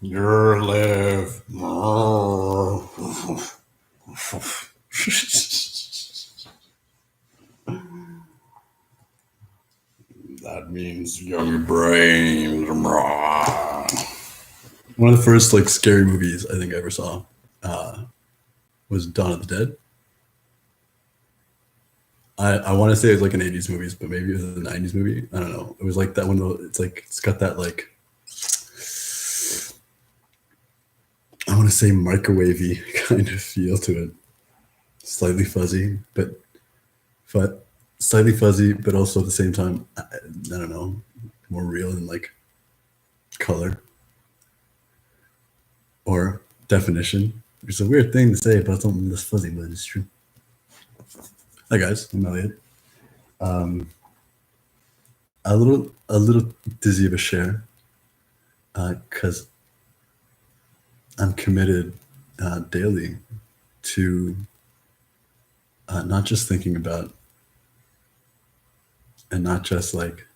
Your live. That means young brains. One of the first like scary movies I think I ever saw was Dawn of the Dead. I want to say it was like an 80s movie, but maybe it was a 90s movie. I don't know. It was like that one. It's like it's got that like I want to say microwavy kind of feel to it. Slightly fuzzy, but slightly fuzzy, but also at the same time, I don't know, more real in like color or definition. It's a weird thing to say about something this fuzzy, but it's true. Hi guys, I'm Elliot. A little dizzy of a share because I'm committed daily to not just thinking about and not just like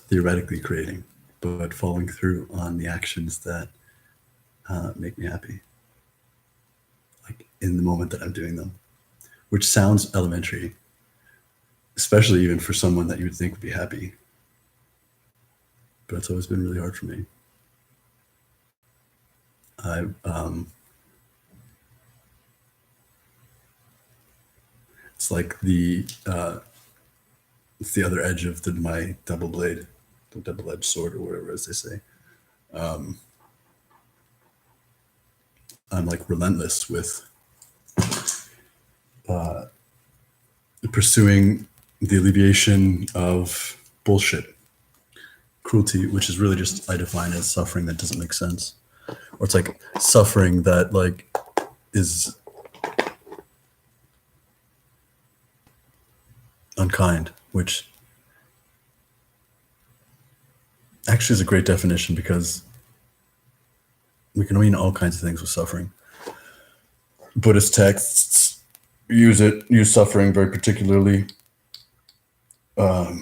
theoretically creating, but following through on the actions that make me happy, like in the moment that I'm doing them, which sounds elementary, especially even for someone that you would think would be happy. But it's always been really hard for me. It's like it's the other edge of my the double-edged sword, or whatever, as they say. I'm like relentless with pursuing the alleviation of bullshit, cruelty, which is really just I define as suffering that doesn't make sense, or it's like suffering that like is unkind, which actually is a great definition because we can mean all kinds of things with suffering. Buddhist texts use suffering very particularly. I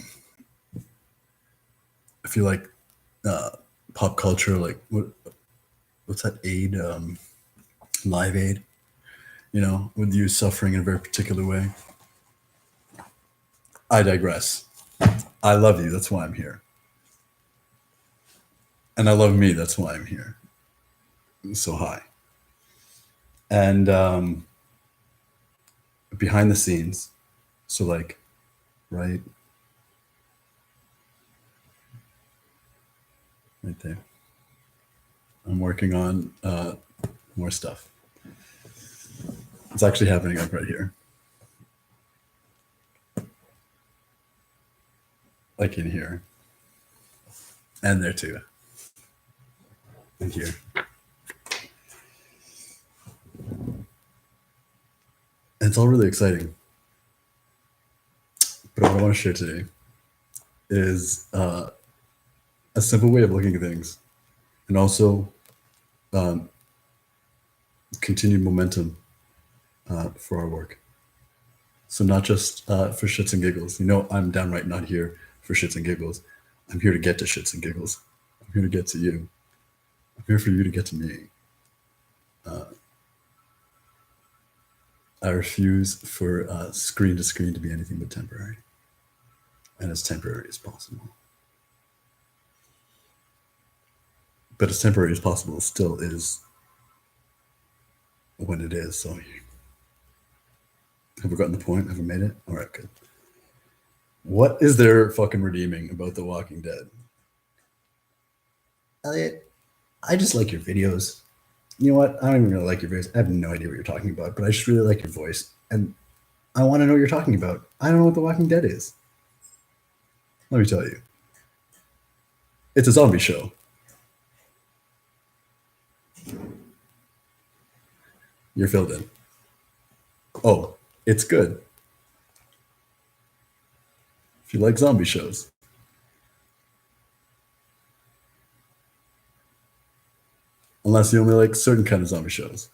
feel like pop culture, like what's that aid, Live Aid, would use suffering in a very particular way. I digress. I love you. That's why I'm here. And I love me. That's why I'm here. So hi. And behind the scenes, so like, right there, I'm working on more stuff. It's actually happening like right here. Like in here. And there too. And here. And it's all really exciting. But what I want to share today is a simple way of looking at things, and also continued momentum for our work. So not just for shits and giggles. I'm downright not here for shits and giggles. I'm here to get to shits and giggles. I'm here to get to you. I'm here for you to get to me. I refuse for screen to screen to be anything but temporary, and as temporary as possible. But as temporary as possible still is when it is. So have we gotten the point? Have we made it? All right, good. What is there fucking redeeming about The Walking Dead? Elliot, I just like your videos. You know what? I don't even really like your videos. I have no idea what you're talking about, but I just really like your voice. And I want to know what you're talking about. I don't know what The Walking Dead is. Let me tell you. It's a zombie show. You're filled in. Oh, it's good. If you like zombie shows. Unless you only like certain kind of zombie shows.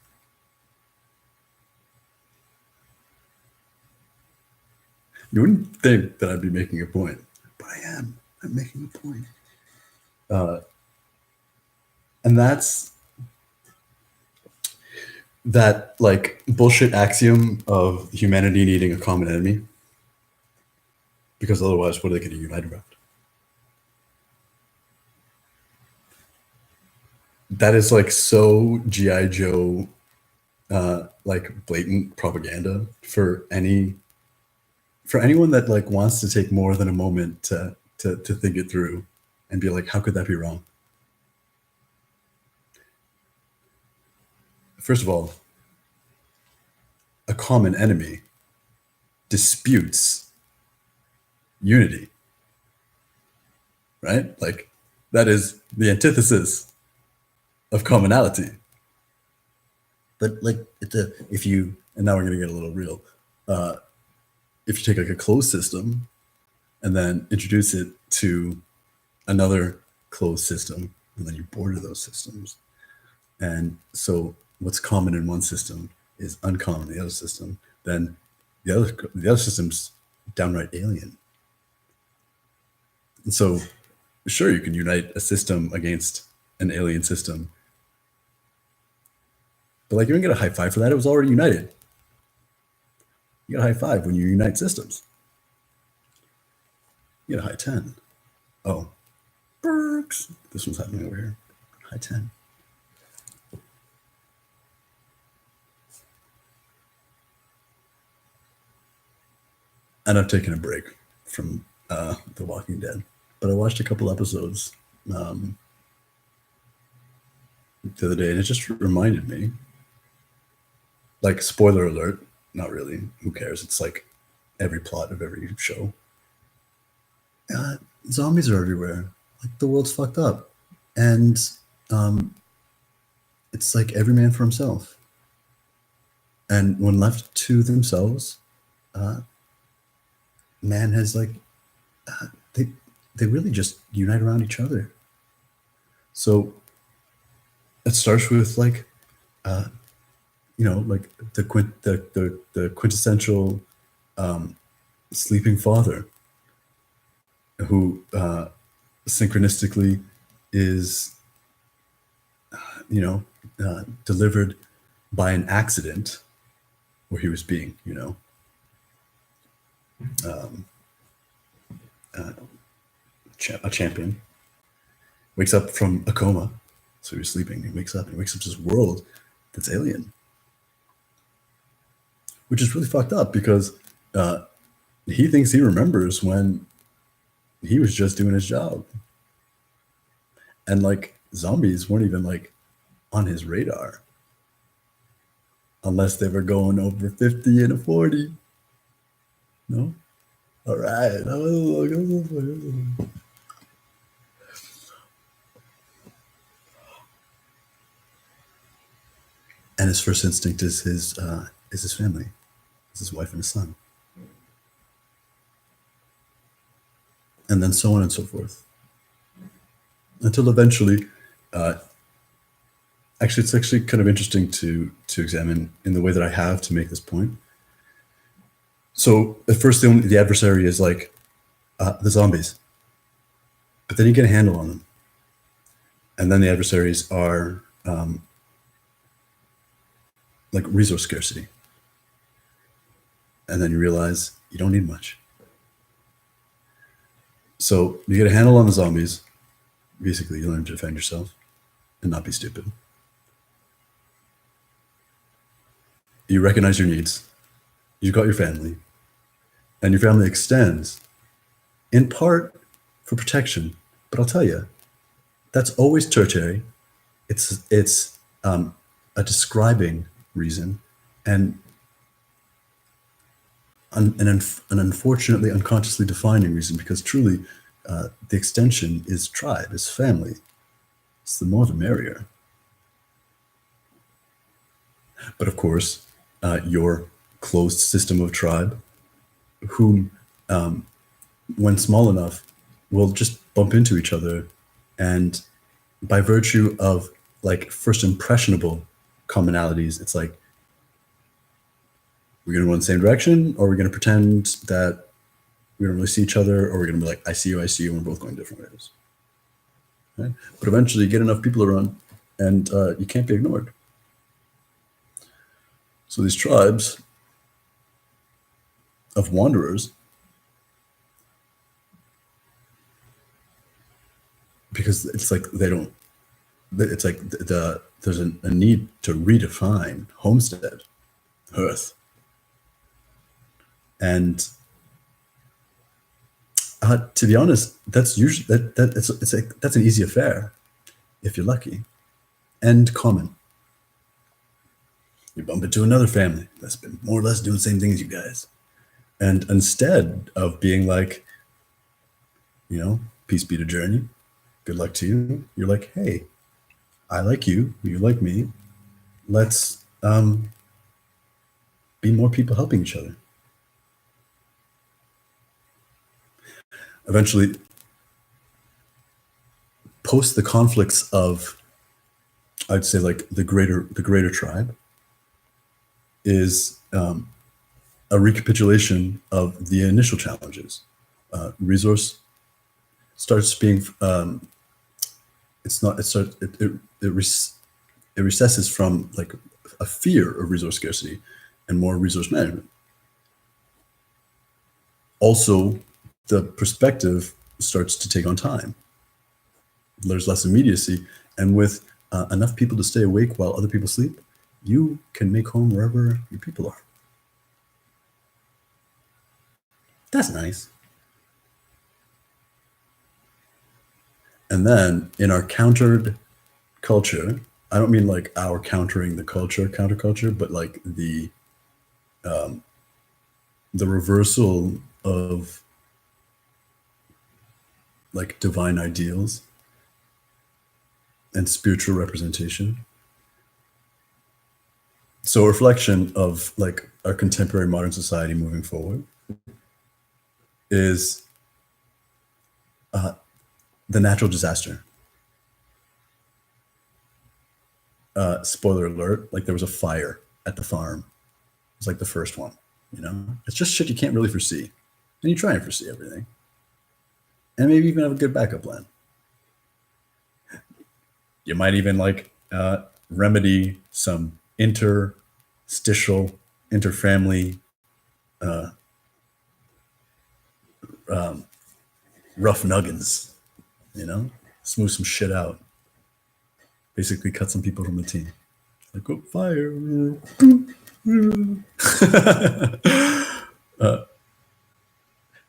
You wouldn't think that I'd be making a point, but I am. I'm making a point. And that's that like bullshit axiom of humanity needing a common enemy, because otherwise what are they going to unite around? That is like so GI Joe, like blatant propaganda for anyone that like wants to take more than a moment to think it through and be like, how could that be wrong? First of all, a common enemy disputes unity, right? Like that is the antithesis of commonality. But like if you, and now we're gonna get a little real, if you take like a closed system and then introduce it to another closed system, and then you border those systems, and so what's common in one system is uncommon in the other system, then the other system's downright alien. And so sure, you can unite a system against an alien system, but like you don't get a high five for that. It was already united. You get a high five when you unite systems. You get a high 10. Oh, Berks. This one's happening over here. High 10. And I've taken a break from The Walking Dead, but I watched a couple episodes the other day, and it just reminded me, like, spoiler alert, not really, who cares? It's like every plot of every show. Zombies are everywhere. Like, the world's fucked up. And it's like every man for himself. And when left to themselves, man has like, they really just unite around each other. So it starts with like, like the quintessential sleeping father who synchronistically is, delivered by an accident where he was being, a champion, wakes up from a coma. So he was sleeping. He wakes up to this world that's alien, which is really fucked up because he thinks he remembers when he was just doing his job. And like zombies weren't even like on his radar unless they were going over 50 and a 40. No? All right. And his first instinct is his family, is his wife and his son. And then so on and so forth. Until eventually, actually, it's actually kind of interesting to examine in the way that I have to make this point. So at first, the adversary is like the zombies, but then you get a handle on them. And then the adversaries are like resource scarcity. And then you realize you don't need much. So you get a handle on the zombies. Basically, you learn to defend yourself and not be stupid. You recognize your needs. You've got your family. And your family extends, in part, for protection. But I'll tell you, that's always tertiary. It's a describing reason, and an unfortunately unconsciously defining reason, because truly the extension is tribe, is family. It's the more the merrier. But of course, your closed system of tribe, whom, when small enough, will just bump into each other, and by virtue of like first impressionable commonalities, it's like, we're going to go in the same direction, or we're going to pretend that we don't really see each other, or we're going to be like, I see you, and we're both going different ways. Right? But eventually you get enough people around, and you can't be ignored. So these tribes of wanderers, because it's like they don't, it's like there's a need to redefine homestead, hearth, and to be honest, that's usually it's like that's an easy affair if you're lucky, and common. You bump into another family that's been more or less doing the same thing as you guys, and instead of being like, peace be to journey, good luck to you, you're like, hey, I like you, you like me, let's be more people helping each other. Eventually, post the conflicts of, I'd say, like the greater tribe is a recapitulation of the initial challenges. Resource starts being it's not it starts it recesses from like a fear of resource scarcity and more resource management. Also, the perspective starts to take on time. There's less immediacy, and with enough people to stay awake while other people sleep, you can make home wherever your people are. That's nice. And then in our countered culture, I don't mean like our countering the culture, counterculture, but like the reversal of like divine ideals and spiritual representation. So a reflection of like our contemporary modern society moving forward is the natural disaster. Spoiler alert, like there was a fire at the farm. It's like the first one, It's just shit you can't really foresee. And you try and foresee everything. And maybe even have a good backup plan. You might even like remedy some interstitial, interfamily rough nuggins, smooth some shit out. Basically cut some people from the team. Like, oh, fire. And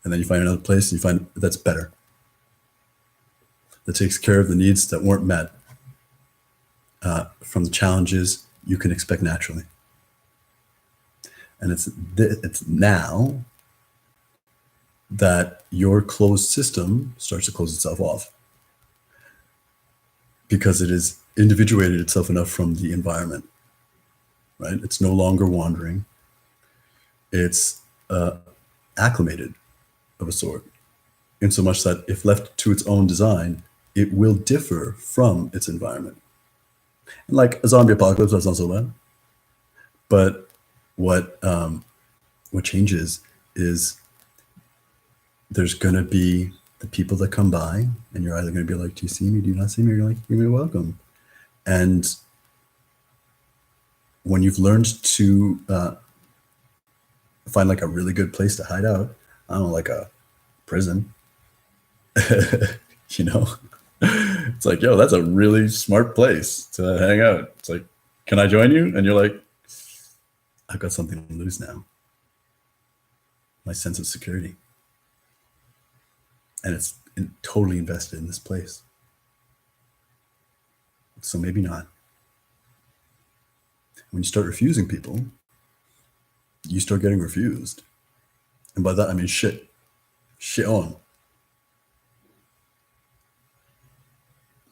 then you find another place and you find that's better. That takes care of the needs that weren't met from the challenges you can expect naturally. And it's now that your closed system starts to close itself off because it has individuated itself enough from the environment, right? It's no longer wandering. It's acclimated of a sort, in so much that if left to its own design, it will differ from its environment. And like a zombie apocalypse, that's not so bad. But what changes is there's going to be the people that come by, and you're either going to be like, do you see me? Do you not see me? Or you're like, you're welcome. And when you've learned to find like a really good place to hide out, I don't know, like a prison, it's like, yo, that's a really smart place to hang out. It's like, can I join you? And you're like, I've got something to lose now. My sense of security. And it's totally invested in this place. So maybe not. When you start refusing people, you start getting refused. And by that, I mean shit on.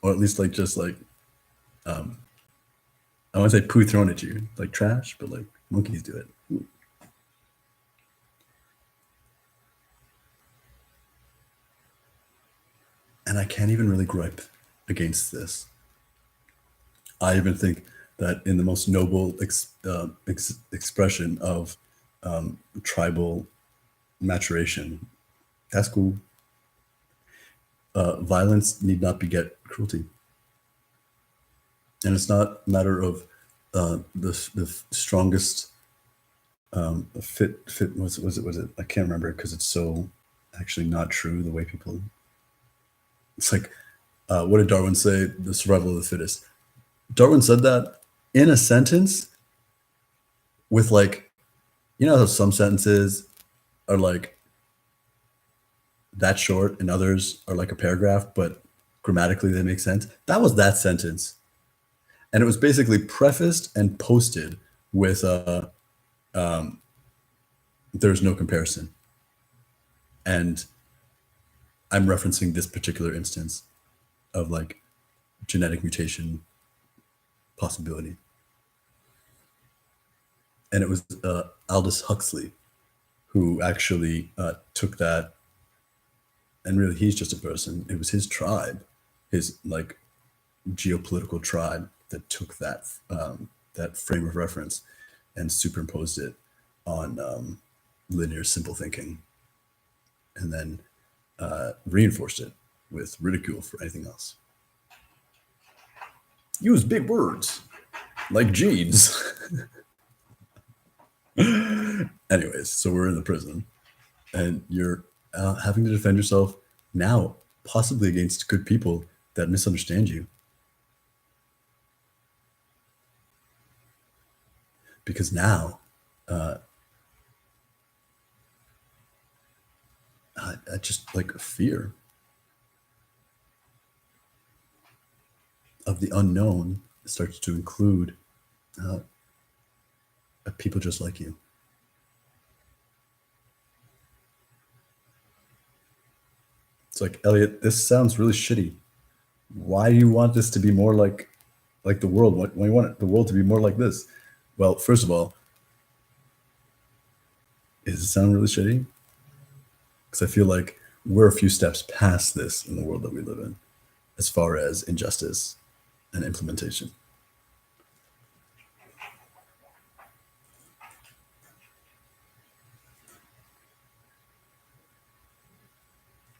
Or at least like just like, I want to say poo thrown at you, like trash, but like monkeys do it. Ooh. And I can't even really gripe against this. I even think that in the most noble expression of tribal maturation, that's cool. Violence need not beget cruelty. And it's not a matter of the strongest fit. Was it? I can't remember because it's so actually not true. The way people, it's like, what did Darwin say? The survival of the fittest. Darwin said that in a sentence with like, you know how some sentences are like that short and others are like a paragraph, but grammatically they make sense. That was that sentence. And it was basically prefaced and posted with there's no comparison. And I'm referencing this particular instance of like genetic mutation possibility. And it was Aldous Huxley who actually took that, and really he's just a person. It was his tribe, his like geopolitical tribe that took that that frame of reference and superimposed it on linear simple thinking, and then reinforced it with ridicule for anything else. Use big words like jeans. Anyways, so we're in the prison, and you're having to defend yourself now, possibly against good people that misunderstand you. Because now, I just like fear of the unknown starts to include people just like you. It's like, Elliot, this sounds really shitty. Why do you want this to be more like the world? Why do you want the world to be more like this? Well, first of all, does it sound really shitty? Because I feel like we're a few steps past this in the world that we live in, as far as injustice and implementation.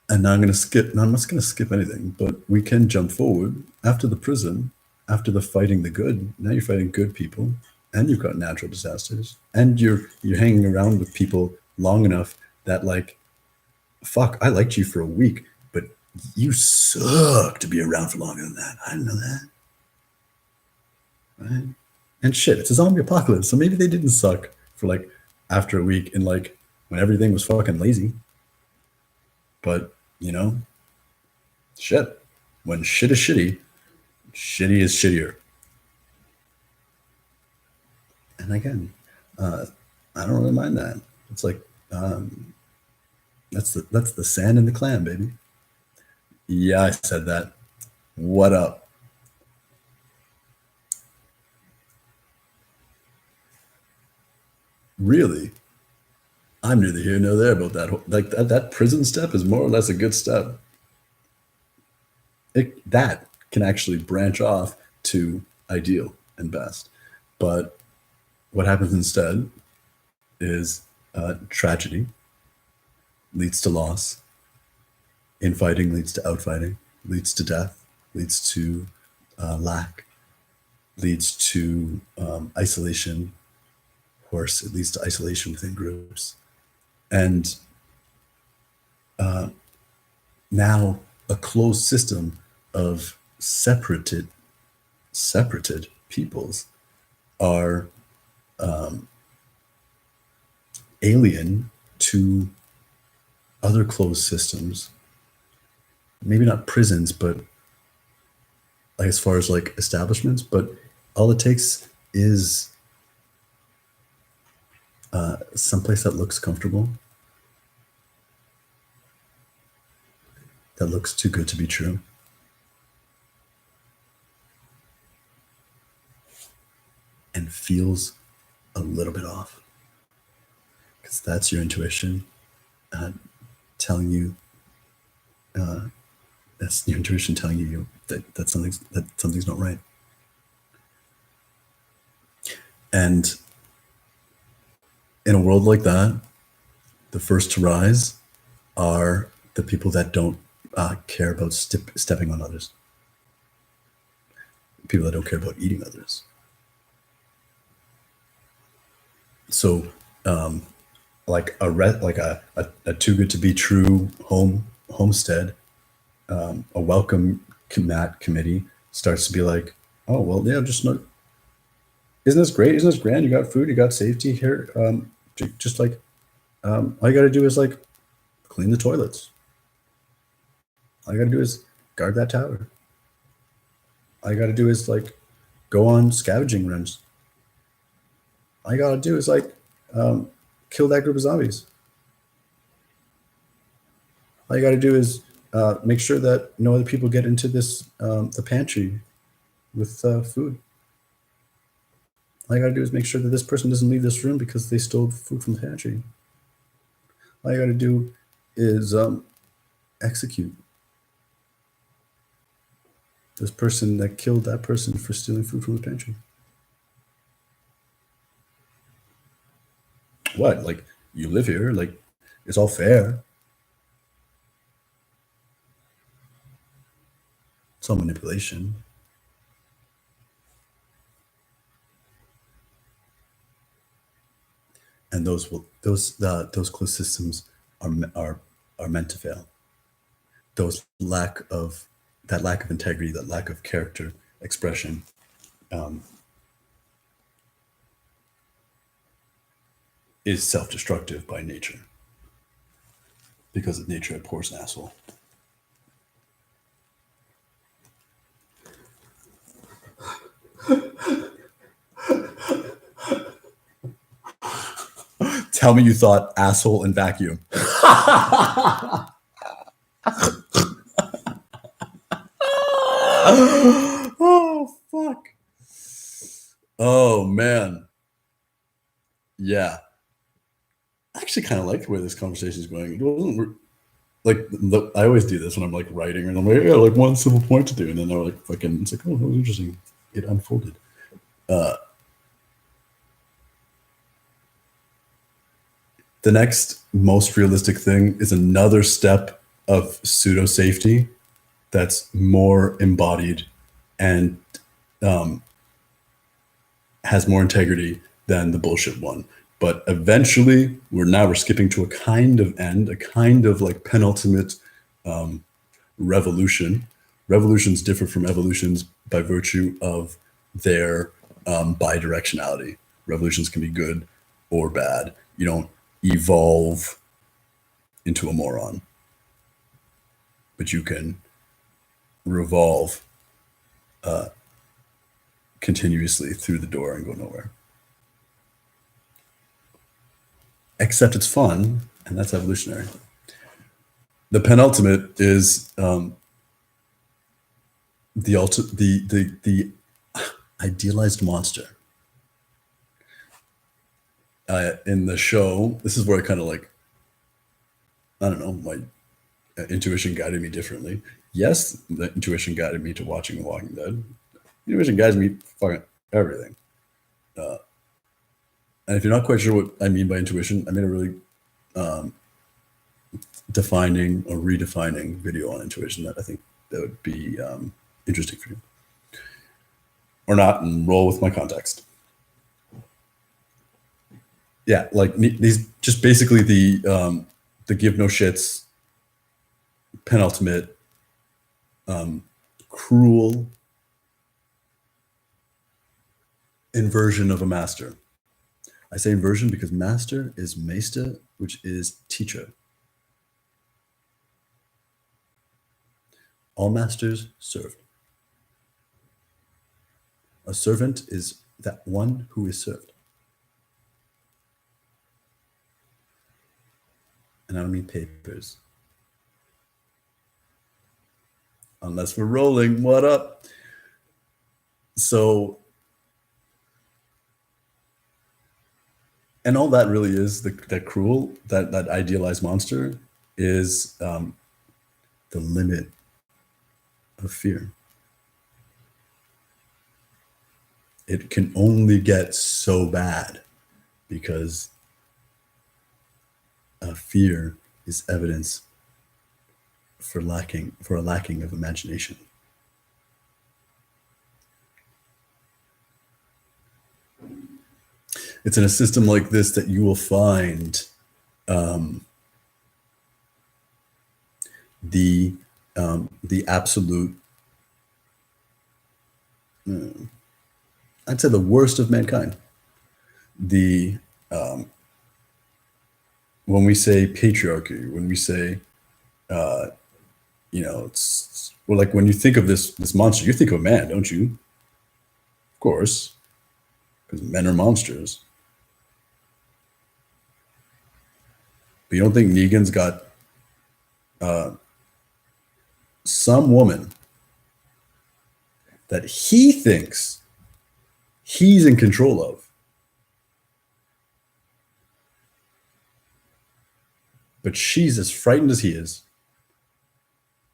And now I'm going to skip. Now I'm not going to skip anything, but we can jump forward after the prison, after the fighting the good. Now you're fighting good people, and you've got natural disasters, and you're hanging around with people long enough that like, fuck, I liked you for a week, but you suck to be around for longer than that. I didn't know that, right? And shit, it's a zombie apocalypse, so maybe they didn't suck for like after a week and like when everything was fucking lazy. But you know, shit. When shit is shitty, shitty is shittier. And again, I don't really mind that. It's like that's the sand in the clam, baby. Yeah, I said that. What up? Really? I'm neither here nor there about that. Like that prison step is more or less a good step. That can actually branch off to ideal and best. But what happens instead is tragedy leads to loss, infighting leads to outfighting, leads to death, leads to lack, leads to isolation. Of course, it leads to isolation within groups. And now a closed system of separated peoples are alien to other closed systems. Maybe not prisons, but like as far as like establishments, but all it takes is someplace that looks comfortable, that looks too good to be true. And feels a little bit off. Because that's your intuition telling you, that's your intuition telling you that something's not right. And in a world like that, the first to rise are the people that don't care about stepping on others. people that don't care about eating others. So, like a too good to be true homestead, a welcome mat committee starts to be like, oh well, yeah, just not. Isn't this great? Isn't this grand? You got food, you got safety here. Just like all you got to do is like clean the toilets. All you got to do is guard that tower. All you got to do is like go on scavenging runs. All you got to do is like kill that group of zombies. All you got to do is make sure that no other people get into this the pantry with food. All you got to do is make sure that this person doesn't leave this room because they stole food from the pantry. All you got to do is execute this person that killed that person for stealing food from the pantry. What? Like, you live here, like, it's all fair. It's all manipulation. And those closed systems are meant to fail. That lack of integrity, that lack of character expression, is self-destructive by nature, because of nature abhors an asshole. Tell me you thought asshole and vacuum. Oh, fuck. Oh, man. Yeah. I actually kind of like the way this conversation is going. It wasn't like, I always do this when I'm like writing, and I'm like, yeah, like one simple point to do. And then they're like, fucking, it's like, oh, that was interesting. It unfolded. The next most realistic thing is another step of pseudo safety that's more embodied and has more integrity than the bullshit one. But eventually, we're skipping to a kind of end, a kind of like penultimate revolution. Revolutions differ from evolutions by virtue of their bidirectionality. Revolutions can be good or bad. You don't evolve into a moron, but you can revolve continuously through the door and go nowhere. Except it's fun, and that's evolutionary. The penultimate is the idealized monster. In the show, this is where I kind of like, I don't know, my intuition guided me differently. Yes, the intuition guided me to watching The Walking Dead. Intuition guides me fucking everything. And if you're not quite sure what I mean by intuition, I made a really defining or redefining video on intuition that I think that would be interesting for you. Or not, and roll with my context. Yeah, like these, just basically the give no shits, penultimate, cruel inversion of a master. I say inversion because master is meester, which is teacher. All masters served. A servant is that one who is served. And I don't mean papers. Unless we're rolling, what up? So, and all that really is, that cruel, that idealized monster is the limit of fear. It can only get so bad because fear is evidence for a lacking of imagination. It's in a system like this that you will find the absolute, I'd say the worst of mankind. The when we say patriarchy, when we say it's well, like when you think of this monster, you think of a man, don't you? Of course, because men are monsters. But you don't think Negan's got some woman that he thinks he's in control of, but she's as frightened as he is,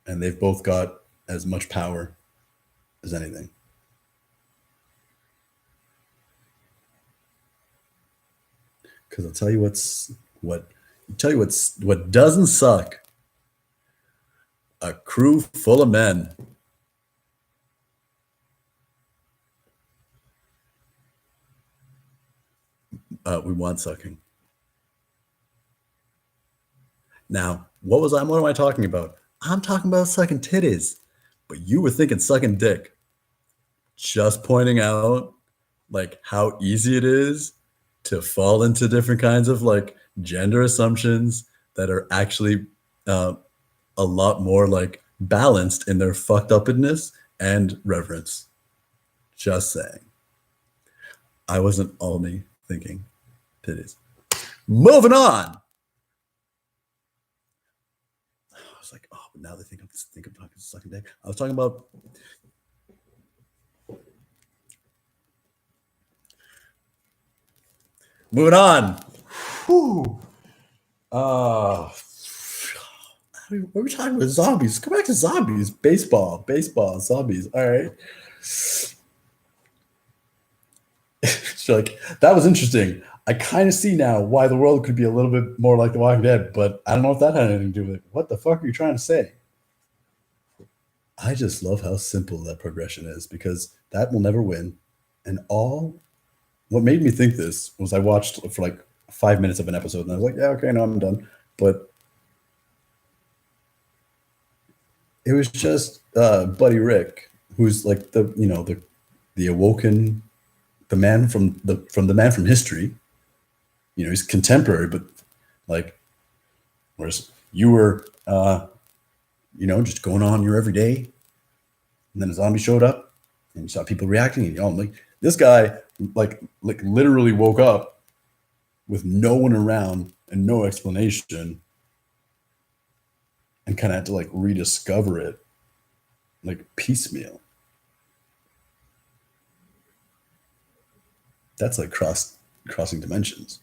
and they've both got as much power as anything. Because I'll tell you what doesn't suck. A crew full of men. We want sucking. Now, what am I talking about? I'm talking about sucking titties, but you were thinking sucking dick. Just pointing out like how easy it is to fall into different kinds of like gender assumptions that are actually a lot more like balanced in their fucked upness and reverence. Just saying. I wasn't only thinking titties. Moving on. I was like, oh, but now they think I'm talking sucking dick. I was talking about moving on. Whew. What are we talking about? Zombies. Come back to zombies. Baseball, zombies. All right. So like that was interesting. I kind of see now why the world could be a little bit more like The Walking Dead, but I don't know if that had anything to do with it. What the fuck are you trying to say? I just love how simple that progression is because that will never win. And what made me think this was I watched for like 5 minutes of an episode and I was like, yeah, okay, no, I'm done. But it was just Buddy Rick, who's like the awoken, the man from the man from history. He's contemporary, but like, whereas you were, just going on your everyday, and then a zombie showed up, and you saw people reacting, and like this guy, like literally woke up with no one around and no explanation, and kind of had to like rediscover it, like piecemeal. That's like crossing dimensions.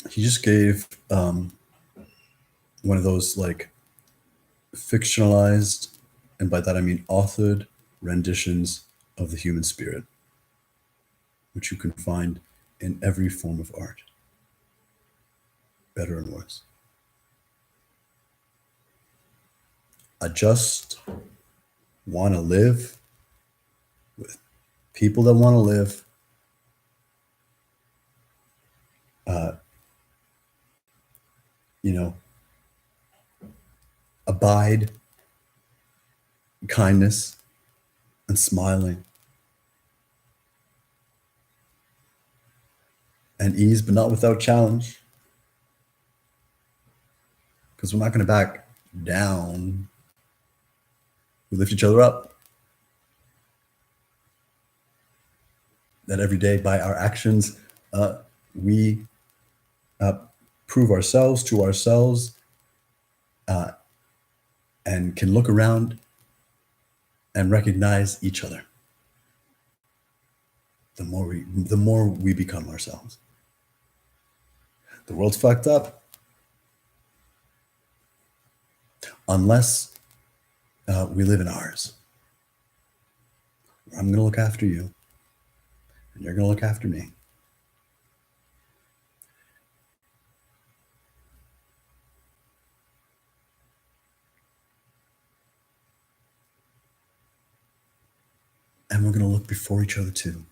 He just gave one of those like fictionalized, and by that I mean authored renditions of the human spirit, which you can find in every form of art, better and worse. I just want to live with people that want to live. Abide, kindness, and smiling, and ease, but not without challenge. Because we're not going to back down. We lift each other up. That every day, by our actions, we prove ourselves to ourselves, and can look around and recognize each other. The more we become ourselves. The world's fucked up. Unless we live in ours. I'm going to look after you, and you're going to look after me. And we're going to look before each other too.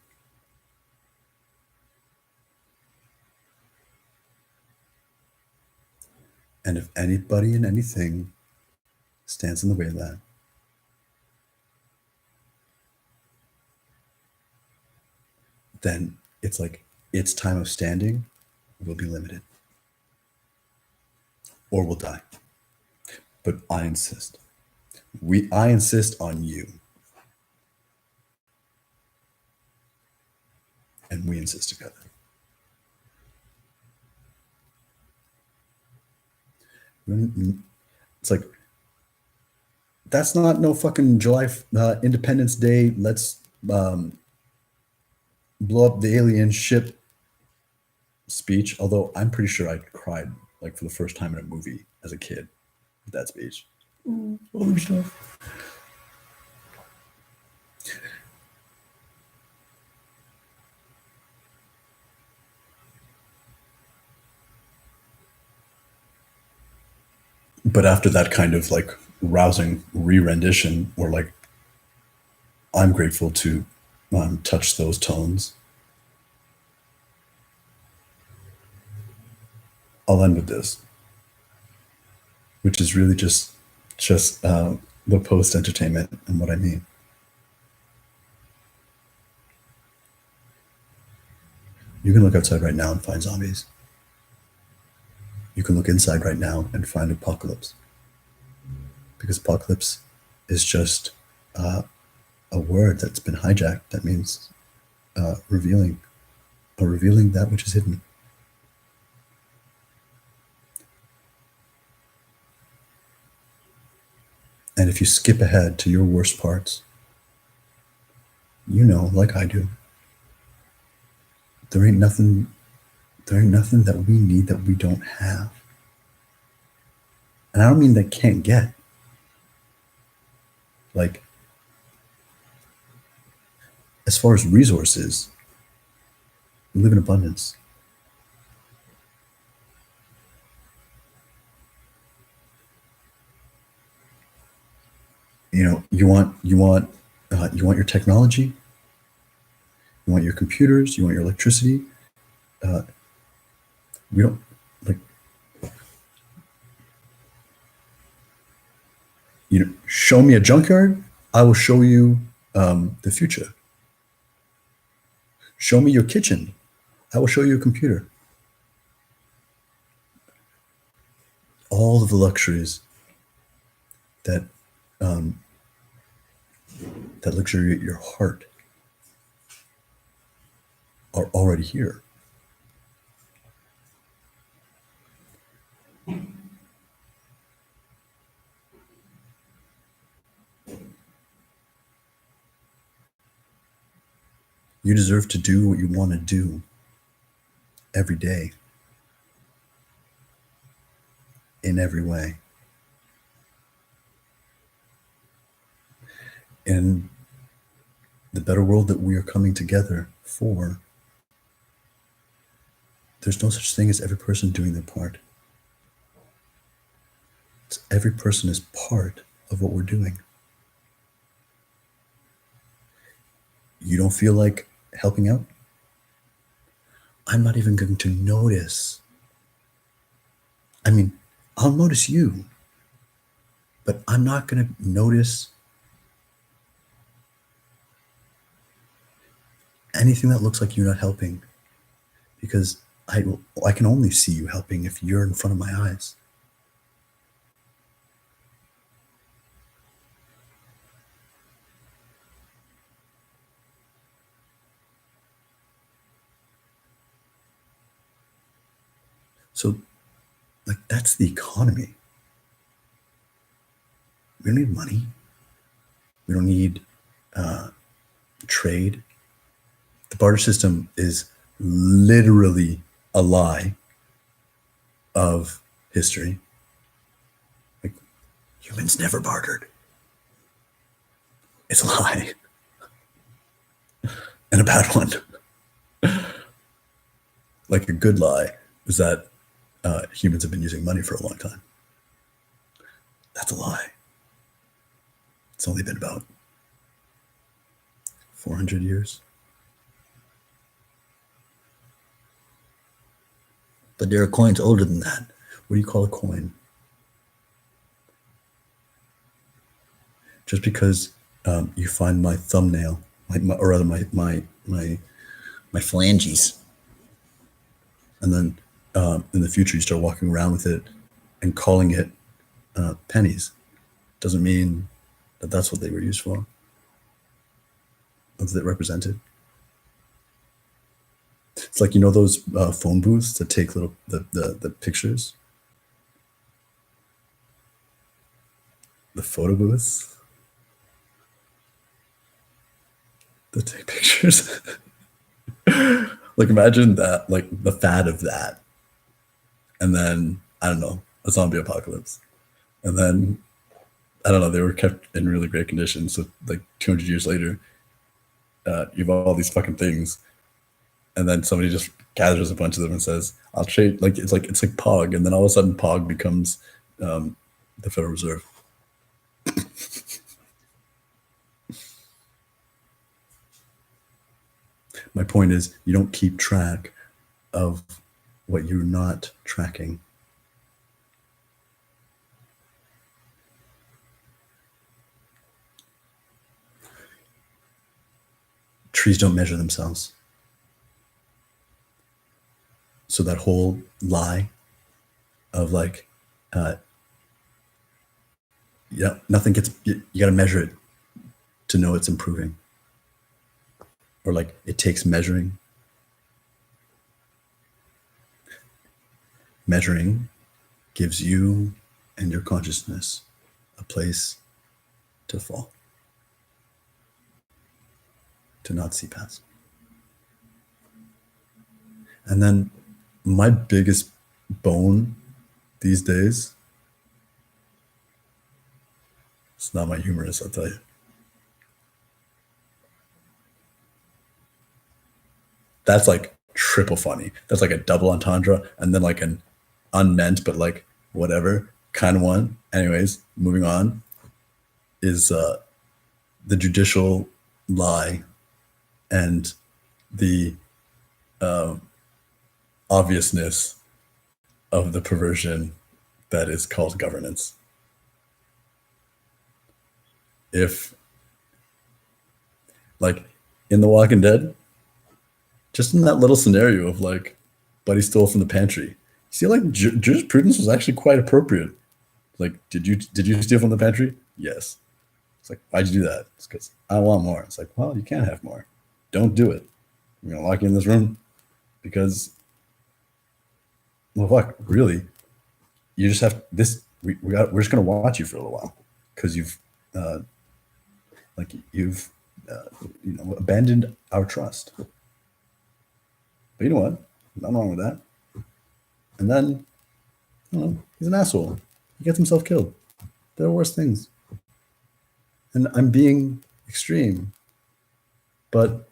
And if anybody and anything stands in the way of that, then it's like its time of standing will be limited or will die. But I insist. I insist on you. And we insist together. It's like, that's not no fucking July Independence Day. Let's blow up the alien ship speech. Although I'm pretty sure I cried like for the first time in a movie as a kid with that speech. Oh, stuff. But after that kind of like rousing re-rendition, or like, I'm grateful to touch those tones. I'll end with this, which is really just the post entertainment and what I mean. You can look outside right now and find zombies. You can look inside right now and find apocalypse. Because apocalypse is just a word that's been hijacked. That means revealing that which is hidden. And if you skip ahead to your worst parts, you know, like I do, there ain't nothing that we need that we don't have. And I don't mean that can't get. Like, as far as resources, we live in abundance. You know, you want your technology, you want your computers, you want your electricity. We don't like, you know, show me a junkyard, I will show you the future. Show me your kitchen, I will show you a computer. All of the luxuries that luxuriate your heart are already here. You deserve to do what you want to do every day, in every way. In the better world that we are coming together for, there's no such thing as every person doing their part. It's every person is part of what we're doing. You don't feel like helping out? I'm not even going to notice. I mean, I'll notice you, but I'm not going to notice anything that looks like you're not helping, because I can only see you helping if you're in front of my eyes. So, like, that's the economy. We don't need money. We don't need trade. The barter system is literally a lie of history. Like, humans never bartered. It's a lie. And a bad one. Like, a good lie is that humans have been using money for a long time. That's a lie. It's only been about 400 years. But there are coins older than that. What do you call a coin? Just because you find my thumbnail, or rather my phalanges, and then in the future you start walking around with it and calling it pennies, doesn't mean that that's what they were used for. That's it represented. It's like, you know, those phone booths that take little the pictures, the photo booths that take pictures. Like, imagine that, like the fad of that, and then I don't know, a zombie apocalypse, and then I don't know, they were kept in really great condition. So like 200 years later, you've all these fucking things, and then somebody just gathers a bunch of them and says, "I'll trade." Like it's like Pog, and then all of a sudden Pog becomes the Federal Reserve. My point is, you don't keep track of what you're not tracking. Trees don't measure themselves. So that whole lie of like, yeah, nothing gets, you got to measure it to know it's improving. Or like, it takes measuring. Measuring gives you and your consciousness a place to fall, to not see past. And then my biggest bone these days, it's not my humorous, I'll tell you. That's like triple funny. That's like a double entendre, and then like an unmeant, but like whatever kind of one. Anyways, moving on, is the judicial lie and the obviousness of the perversion that is called governance. If, like, in The Walking Dead, just in that little scenario of like, Buddy stole from the pantry, you see, like, jurisprudence was actually quite appropriate. Like, did you steal from the pantry? Yes. It's like, why'd you do that? It's because I want more. It's like, well, you can't have more. Don't do it. I'm gonna lock you in this room because, well, fuck, really, you just have this. We're just gonna watch you for a little while because you've abandoned our trust. But you know what? Nothing wrong with that. And then, he's an asshole. He gets himself killed. There are worse things. And I'm being extreme, but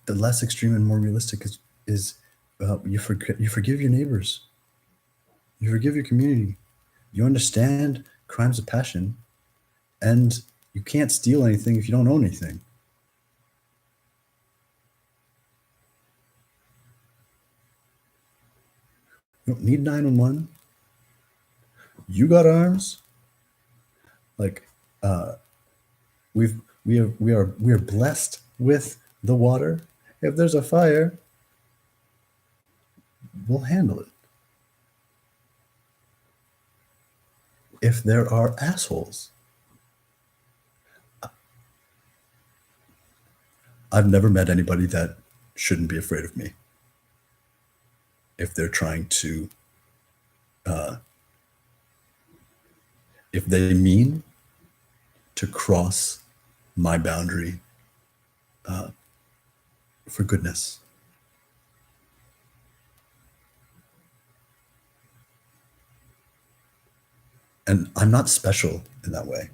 the less extreme and more realistic is you forgive your neighbors. You forgive your community. You understand crimes of passion, and you can't steal anything if you don't own anything. You don't need 911. You got arms. Like, we are blessed with the water. If there's a fire, we'll handle it. If there are assholes, I've never met anybody that shouldn't be afraid of me. If they're trying to, if they mean to cross my boundary for goodness. And I'm not special in that way.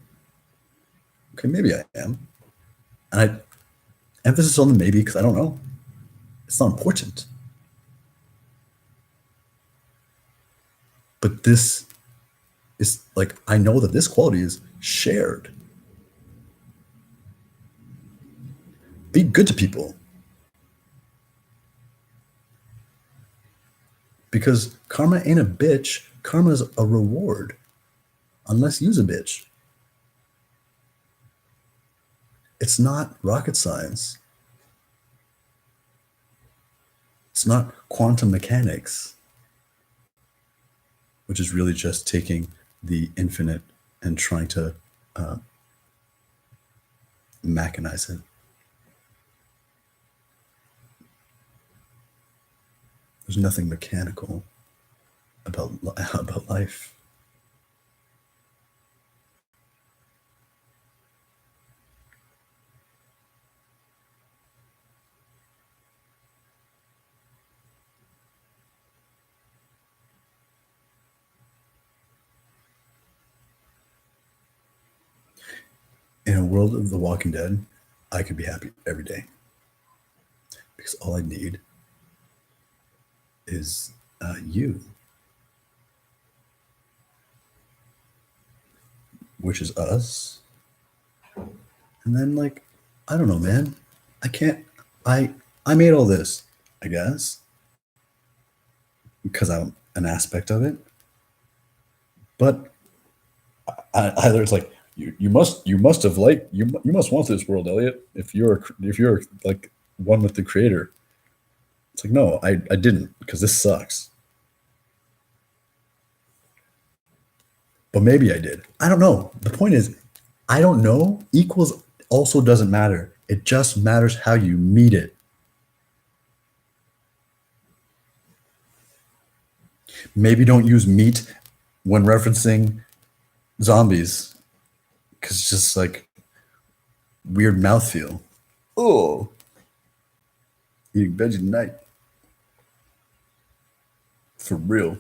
Okay, maybe I am. And I emphasis on the maybe because I don't know. It's not important. But this is like, I know that this quality is shared. Be good to people. Because karma ain't a bitch. Karma's a reward. Unless you's a bitch. It's not rocket science. It's not quantum mechanics, which is really just taking the infinite and trying to mechanize it. There's nothing mechanical about life. In a world of The Walking Dead, I could be happy every day because all I need is you, which is us. And then, like, I don't know, man. I can't. I made all this, I guess, because I'm an aspect of it. But either it's like you must have like you must want this world, Elliot. If you're like one with the creator, it's like, no, I didn't, because this sucks. But maybe I did. I don't know. The point is, I don't know equals also doesn't matter. It just matters how you meet it. Maybe don't use meat when referencing zombies, because it's just like weird mouthfeel. Oh, eating veggie tonight. For real.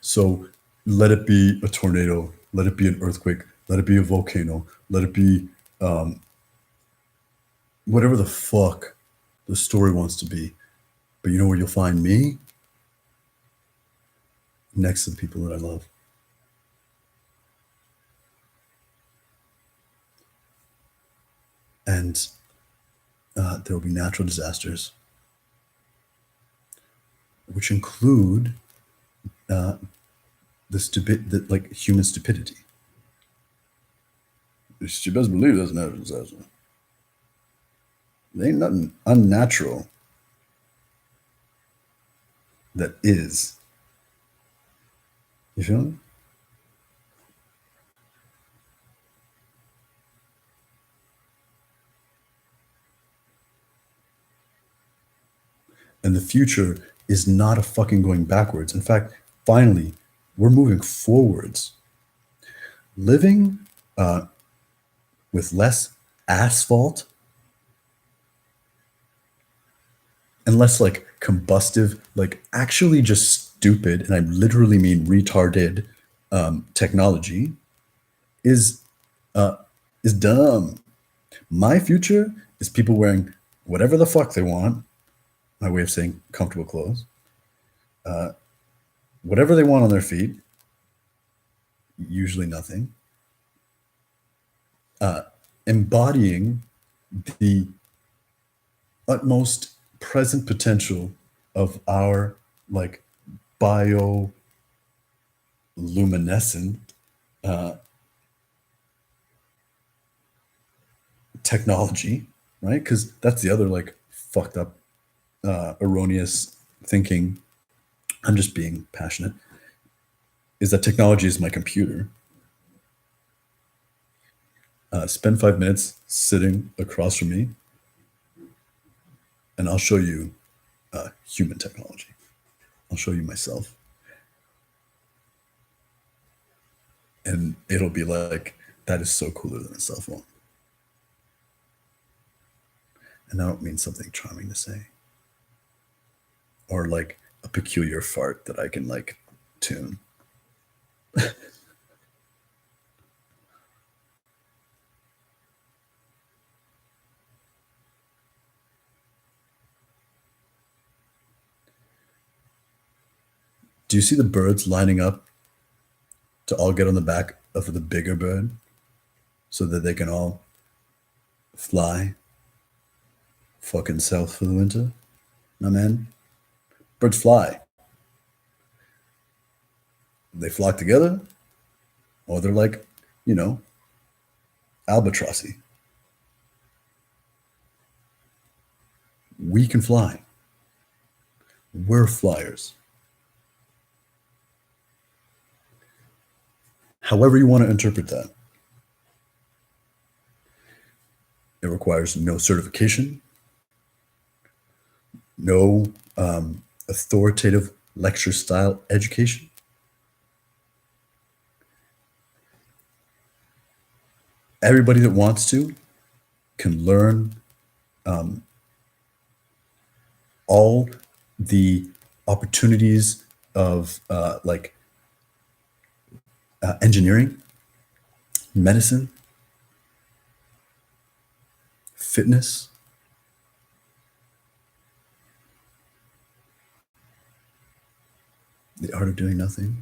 So let it be a tornado, let it be an earthquake, let it be a volcano, let it be whatever the fuck the story wants to be. But you know where you'll find me? Next to the people that I love. And there will be natural disasters, which include like human stupidity. You best believe that's a natural disaster. There ain't nothing unnatural that is. You feel me? And the future is not a fucking going backwards. In fact, finally, we're moving forwards. Living with less asphalt and less like combustive, like actually just stupid, and I literally mean retarded technology is dumb. My future is people wearing whatever the fuck they want. My way of saying comfortable clothes. Whatever they want on their feet, usually nothing. Embodying the utmost present potential of our like bioluminescent technology, right? Because that's the other like fucked up, erroneous thinking. I'm just being passionate. Is that technology is my computer. Spend 5 minutes sitting across from me, and I'll show you human technology. I'll show you myself. And it'll be like, that is so cooler than a cell phone. And I don't mean something charming to say, or like a peculiar fart that I can like tune. Do you see the birds lining up to all get on the back of the bigger bird so that they can all fly fucking south for the winter? My man, birds fly. They flock together, or they're like, you know, albatrossy. We can fly. We're flyers. However you want to interpret that. It requires no certification, no authoritative lecture style education. Everybody that wants to can learn all the opportunities of engineering, medicine, fitness, the art of doing nothing.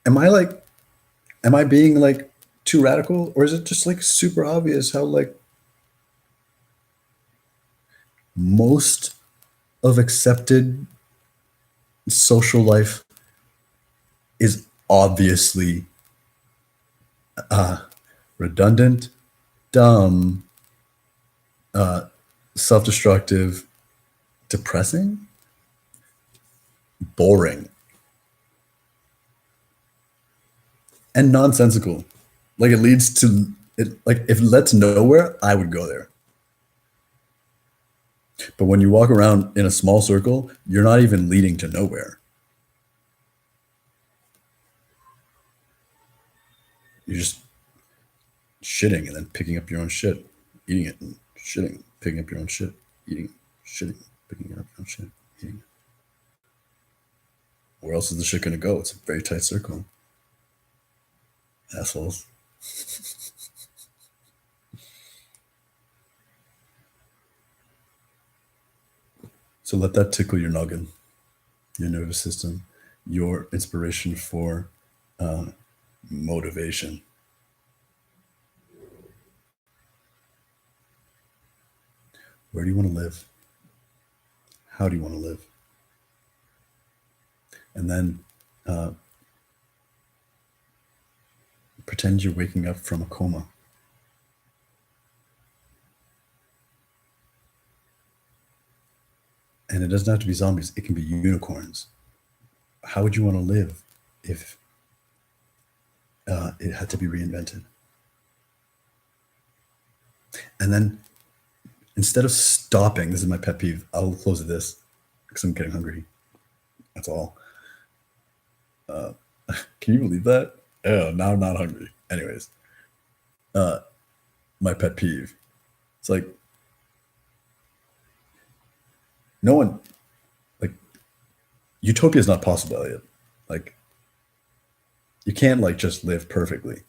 Am I being like too radical, or is it just like super obvious how like most of accepted social life is obviously redundant, dumb, self-destructive, depressing, boring, and nonsensical? Like it leads to it. Like if it led to nowhere, I would go there. But when you walk around in a small circle, you're not even leading to nowhere. You're just shitting and then picking up your own shit, eating it and shitting, picking up your own shit, eating, shitting, picking up your own shit, eating. Where else is the shit going to go? It's a very tight circle. Assholes. So let that tickle your noggin, your nervous system, your inspiration for motivation. Where do you want to live? How do you want to live? And then pretend you're waking up from a coma. And it doesn't have to be zombies. It can be unicorns. How would you want to live if it had to be reinvented? And then instead of stopping, this is my pet peeve. I'll close with this because I'm getting hungry. That's all. Can you believe that? Oh, now I'm not hungry. Anyways, my pet peeve. It's like no one, like utopia is not possible, Elliot. Like you can't like just live perfectly.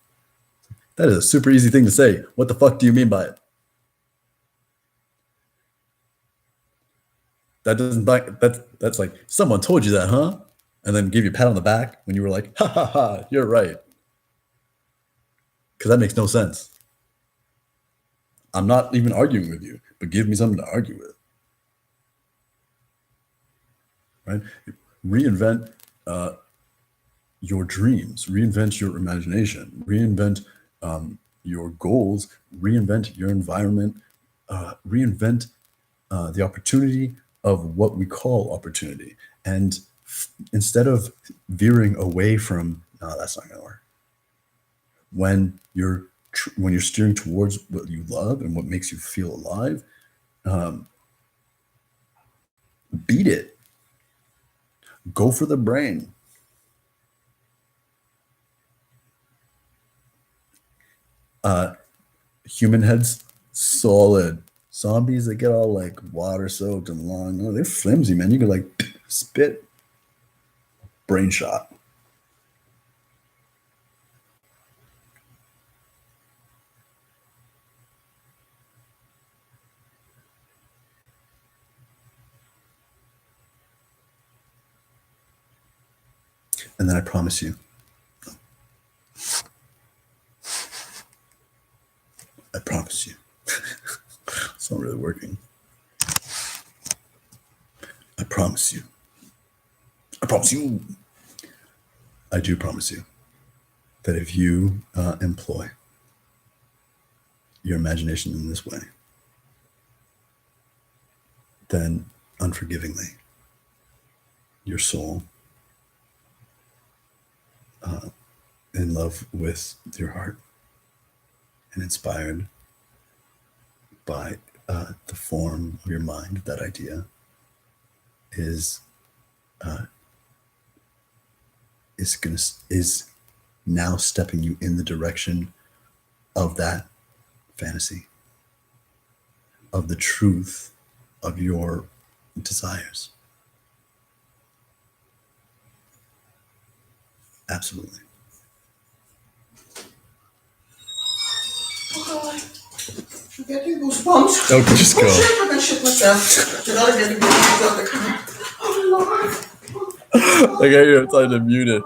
That is a super easy thing to say. What the fuck do you mean by it? That doesn't that's like someone told you that, huh? And then give you a pat on the back when you were like, ha ha ha, you're right. Because that makes no sense. I'm not even arguing with you, but give me something to argue with. Right? Reinvent your dreams, reinvent your imagination, reinvent your goals, reinvent your environment, reinvent the opportunity of what we call opportunity. And instead of veering away from, no, that's not going to work. When you're steering towards what you love and what makes you feel alive, beat it. Go for the brain. Human heads, solid. Zombies that get all like water soaked and long, no, they're flimsy, man. You can like spit, brain shot. And then I promise you, it's not really working. I promise you, I do promise you that if you employ your imagination in this way, then unforgivingly, your soul, in love with your heart and inspired by the form of your mind, that idea is now stepping you in the direction of that fantasy, of the truth of your desires. Absolutely. Oh God, I'm getting goosebumps. Okay, just go. Oh shit, I'm gonna shit myself. I gotta get the goosebumps out the car. Oh Lord. Like I have time to mute it.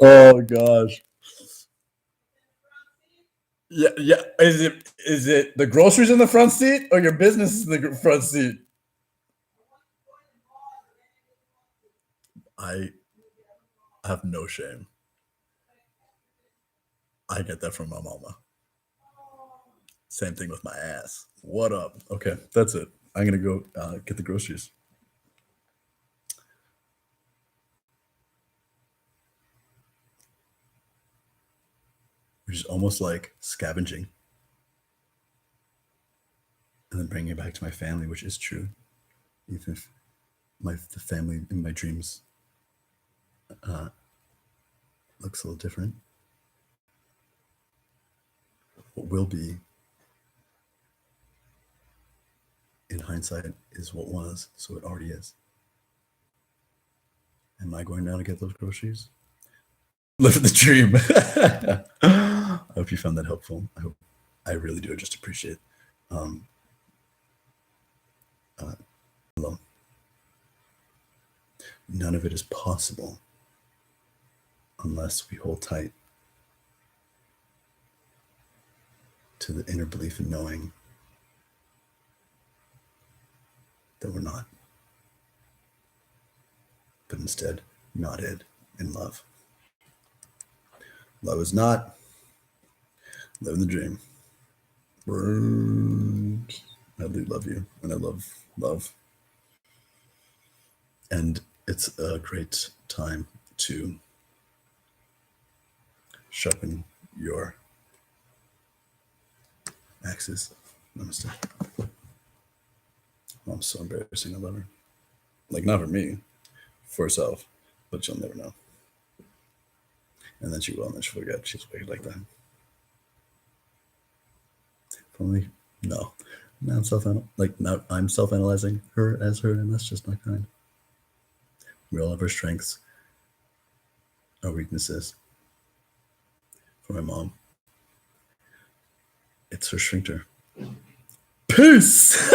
Oh gosh. Yeah. Is it the groceries in the front seat or your business in the front seat? I have no shame. I get that from my mama. Same thing with my ass. What up? Okay, that's it. I'm gonna go get the groceries. Which is almost like scavenging and then bringing it back to my family, which is true. Even if the family in my dreams looks a little different. What will be, in hindsight, is what was, so it already is. Am I going down to get those groceries? Live the dream. I hope you found that helpful. I really do just appreciate alone. None of it is possible unless we hold tight to the inner belief in knowing that we're not, but instead knotted in love. Love is not living the dream. I do love you, and I love love. And it's a great time to sharpen your axes. Namaste. Oh, I'm so embarrassing. I love her. Like, not for me, for herself, but she'll never know. And then she will, and then she'll forget she's wicked like that. For me, no. Now I'm self-analyzing her as her, and that's just not kind. We all have our strengths, our weaknesses. For my mom, it's her shrinkter. Peace!